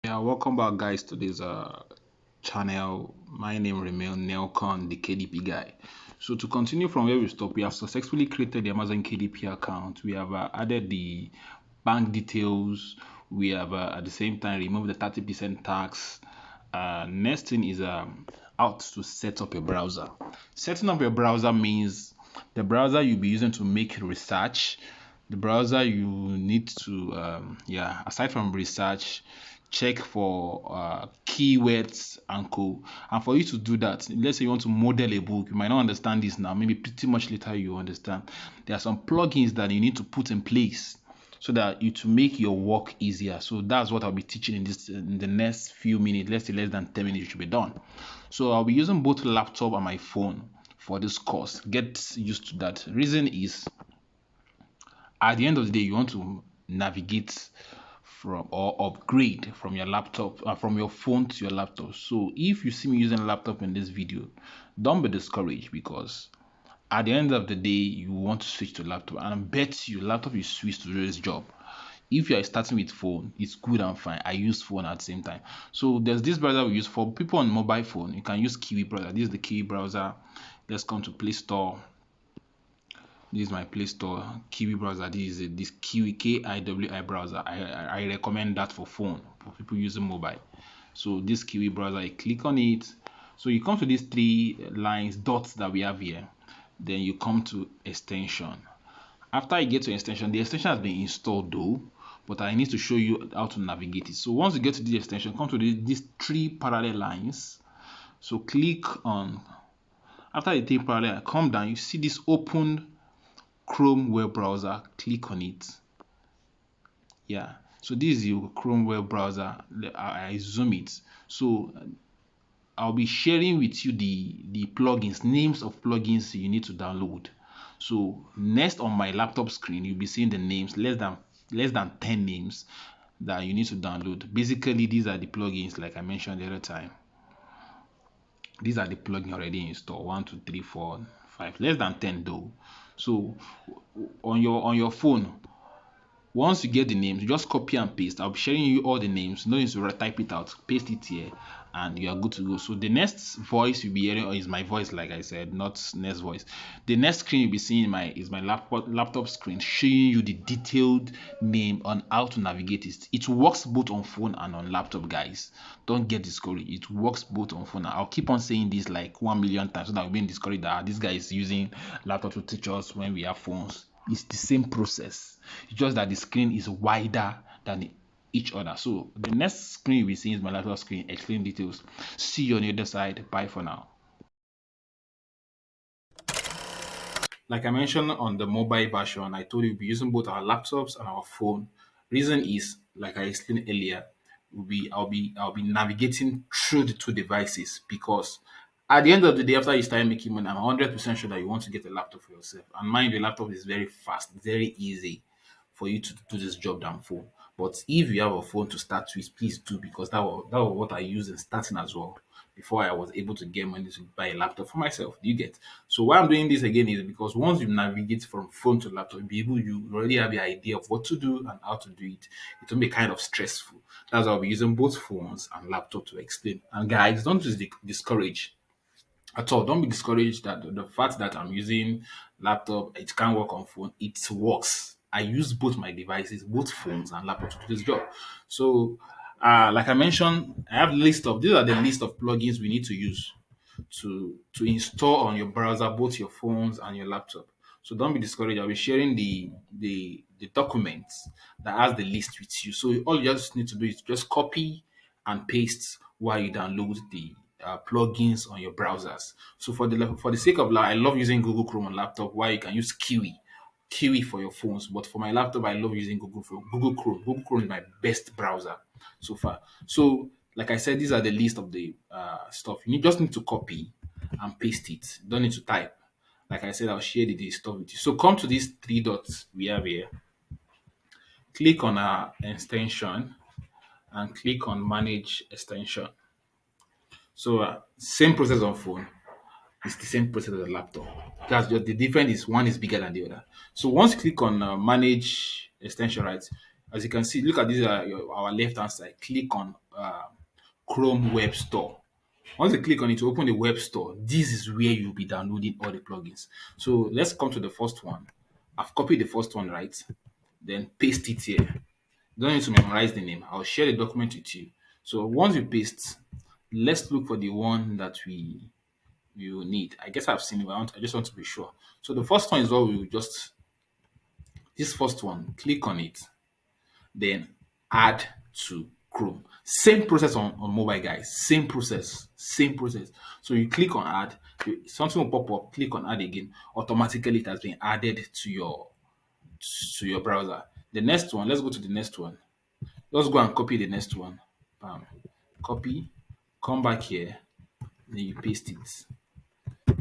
Yeah, welcome back, guys, to this channel. My name remains Nelcon, the KDP guy. So to continue from where we stopped, we have successfully created the Amazon KDP account. We have added the bank details. We have at the same time removed the 30% tax. Next thing is out to set up a browser. Setting up a browser means the browser you'll be using to make research, the browser you need to yeah, aside from research, check for keywords and co. And for you to do that, let's say you want to model a book, you might not understand this now, maybe pretty much later you understand. There are some plugins that you need to put in place so that you to make your work easier. So that's what I'll be teaching in the next few minutes. Let's say less than 10 minutes, it should be done. So I'll be using both laptop and my phone for this course. Get used to that. Reason is, at the end of the day, you want to navigate from or upgrade from your laptop, from your phone to your laptop. So if you see me using a laptop in this video, don't be discouraged, because at the end of the day you want to switch to laptop, and I bet you laptop you switch to this job. If you are starting with phone, it's good and fine. I use phone at the same time. So there's this browser we use for people on mobile phone. You can use Kiwi browser. This is the Kiwi browser. Let's come to Play Store. This is my Play Store. Kiwi browser. This Kiwi KIWI browser. I recommend that for phone, for people using mobile. So this Kiwi browser, I click on it. So you come to these three lines dots that we have here. Then you come to extension. After you get to extension, the extension has been installed though, but I need to show you how to navigate it. So once you get to the extension, come to these three parallel lines. So click on, after the three parallel, come down, you see this open Chrome web browser. Click on it. Yeah, so this is your Chrome web browser. I zoom it. So I'll be sharing with you the plugins, names of plugins you need to download. So next on my laptop screen, you'll be seeing the names, less than 10 names that you need to download. Basically, these are the plugins, like I mentioned the other time. These are the plugins already installed. 1, 2, 3, 4, 5, less than 10 though. So on your phone, once you get the names, you just copy and paste. I'll be sharing you all the names. No need to type it out. Paste it here, and you are good to go. So the next voice you'll be hearing is my voice, like I said, not next voice. The next screen you'll be seeing is my laptop screen, showing you the detailed name on how to navigate it. It works both on phone and on laptop, guys. Don't get discouraged. It works both on phone. I'll keep on saying this like 1 million times so that we're being discouraged that this guy is using laptop to teach us when we have phones. It's the same process. It's just that the screen is wider than each other. So the next screen you'll be seeing is my laptop screen. Explain details. See you on the other side. Bye for now. Like I mentioned on the mobile version, I told you we'll be using both our laptops and our phone. Reason is, like I explained earlier, I'll be navigating through the two devices, because at the end of the day, after you start making money, I'm 100% sure that you want to get a laptop for yourself. And mind you, laptop is very fast, very easy for you to do this job than phone. But if you have a phone to start with, please do, because that was what I used in starting as well, before I was able to get money to buy a laptop for myself. Do you get? So why I'm doing this again is because once you navigate from phone to laptop, you already have the idea of what to do and how to do it. It will be kind of stressful. That's why I'll be using both phones and laptop to explain. And guys, don't just discourage at all. Don't be discouraged that the fact that I'm using laptop, it can't work on phone. It works. I use both my devices, both phones and laptop to do this job. So, like I mentioned, I have these are the list of plugins we need to use to install on your browser, both your phones and your laptop. So don't be discouraged. I'll be sharing the documents that has the list with you. So all you just need to do is just copy and paste while you download the plugins on your browsers. So for the sake of I love using Google Chrome on laptop, while you can use Kiwi for your phones. But for my laptop, I love using Google Chrome. Google Chrome is my best browser so far. So, like I said, these are the list of the stuff. Just need to copy and paste it. Don't need to type. Like I said, I'll share the stuff with you. So come to these three dots we have here. Click on our extension and click on manage extension. So same process on phone. It's the same process as a laptop. The difference is one is bigger than the other. So once you click on manage extension, right, As you can see, look at this, our left hand side. Click on Chrome Web Store. Once you click on it to open the web store, this is where you'll be downloading all the plugins. So let's come to the first one. I've copied the first one, right? Then paste it here. Don't need to memorize the name. I'll share the document with you. So once you paste, let's look for the one that we will need. I guess I've seen it, but I just want to be sure. So the first one is what we will just, this first one, click on it, then add to Chrome. Same process on mobile, guys. Same process. Same process. So you click on add, something will pop up, click on add again. Automatically it has been added to your browser. The next one, let's go to the next one. Let's go and copy the next one. Bam. Copy, come back here, then you paste it.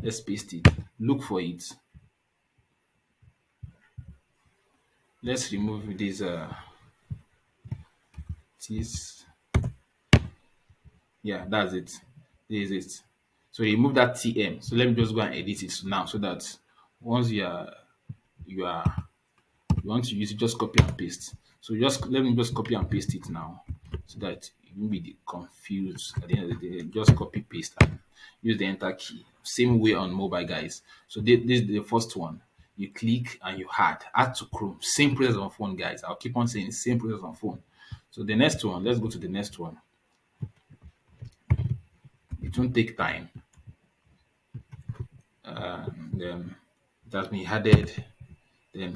Let's paste it. Look for it. Let's remove this. Yeah, that's it. This is it. So remove that TM. So let me just go and edit it now so that once you are you want to use it, just copy and paste. So just let me just copy and paste it now so that you won't be confused at the end of the day. Just copy paste and use the enter key. Same way on mobile, guys. So this is the first one. You click and you add to Chrome. Same process on phone, guys. I'll keep on saying same process on phone. So the next one, let's go to the next one. It won't take time. Then it has been added. Then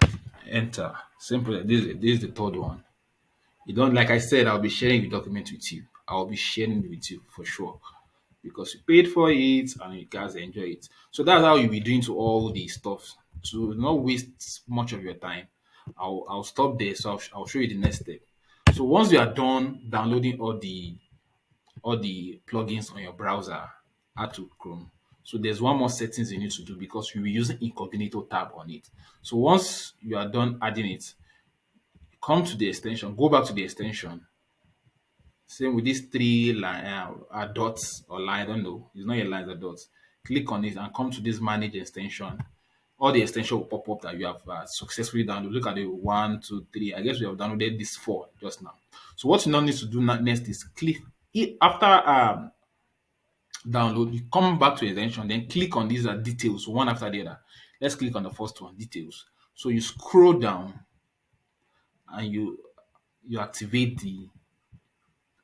enter. Simple. This is the third one. You don't, like I said, I'll be sharing the document with you. I'll be sharing it with you for sure because you paid for it and you guys enjoy it. So that's how you'll be doing to all the stuff to not waste much of your time. I'll stop there. So I'll show you the next step. So once you are done downloading all the plugins on your browser, add to Chrome. So there's one more settings you need to do because you'll be using incognito tab on it. So once you are done adding it, come to the extension, go back to the extension. Same with these three line dots or line, I don't know. It's not a line, it's a dots. Click on it and come to this manage extension. All the extension will pop up that you have successfully downloaded. Look at the 1, 2, 3. I guess we have downloaded this 4 just now. So what you now need to do next is click after download, you come back to extension, then click on these details one after the other. Let's click on the first one, details. So you scroll down and you activate the,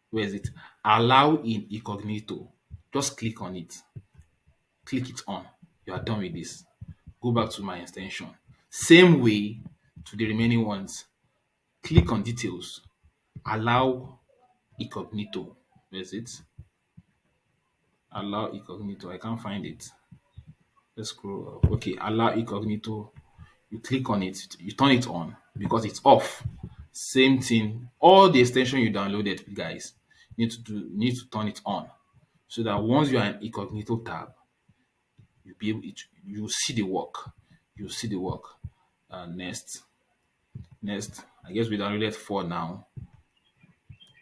where is it? Allow in incognito. Just click on it. Click it on. You are done with this. Go back to my extension. Same way to the remaining ones. Click on details. Allow incognito. Where is it? Allow incognito. I can't find it. Let's scroll up. Okay, allow incognito. You click on it. You turn it on because it's off. Same thing. All the extension you downloaded, guys, need to turn it on so that once you are in incognito tab, you see the work. You see the work. Next. I guess we downloaded 4 now.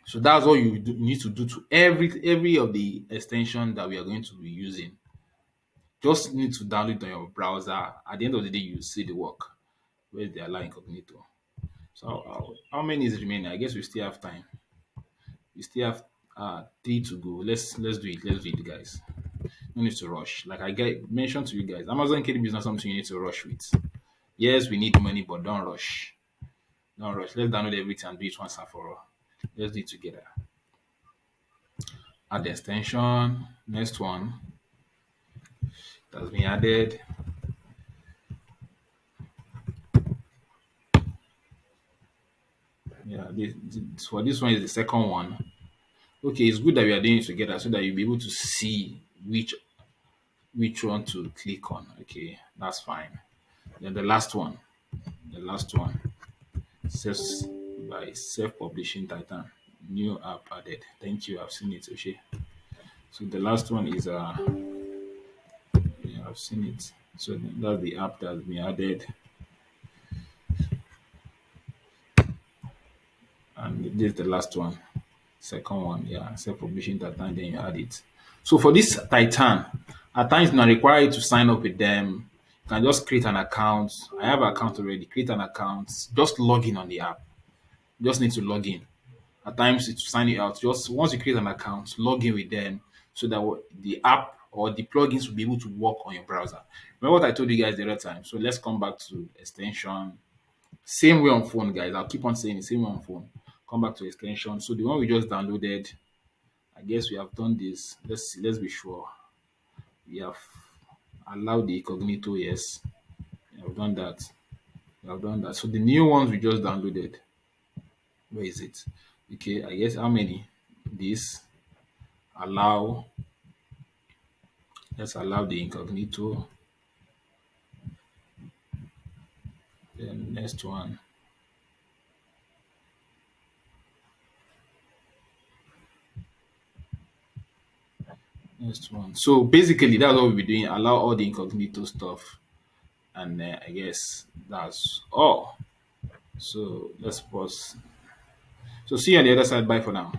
So that's all you need to do to every of the extension that we are going to be using. Just need to download on your browser. At the end of the day, you see the work. Where's the allow incognito? So how many is remaining? I guess we still have time. We still have 3 to go. Let's do it. Let's do it, guys. No need to rush. Like I mentioned to you guys, Amazon KDP is not something you need to rush with. Yes, we need money, but don't rush. Don't rush. Let's download everything and do it once and for all. Let's do it together. Add the extension. Next one. It has been added. Yeah, for this one is the second one. Okay, it's good that we are doing it together so that you'll be able to see which one to click on. Okay, that's fine. Then the last one, self-publishing Titan, new app added. Thank you, I've seen it. Okay, so the last one is yeah, I've seen it. So that's the app that's been added, and this is the last one, second one. Yeah, self-publishing Titan. Then you add it. So for this Titan, at times not require you to sign up with them. You can just create an account. I have an account already. Create an account. Just log in on the app. You just need to log in. At times it's to sign it out. Just once you create an account, log in with them so that the app or the plugins will be able to work on your browser. Remember what I told you guys the other time. So let's come back to extension. Same way on phone, guys. I'll keep on saying the same way on phone. Come back to extension. So the one we just downloaded, I guess we have done this. Let's see, let's be sure. We have allowed the incognito, yes. We have done that. We have done that. So the new ones we just downloaded. Where is it? Okay, I guess how many? This allow. Let's allow the incognito. Then next one. Next one. So basically, that's what we'll be doing. Allow all the incognito stuff, and I guess that's all. So let's pause. So see you on the other side. Bye for now.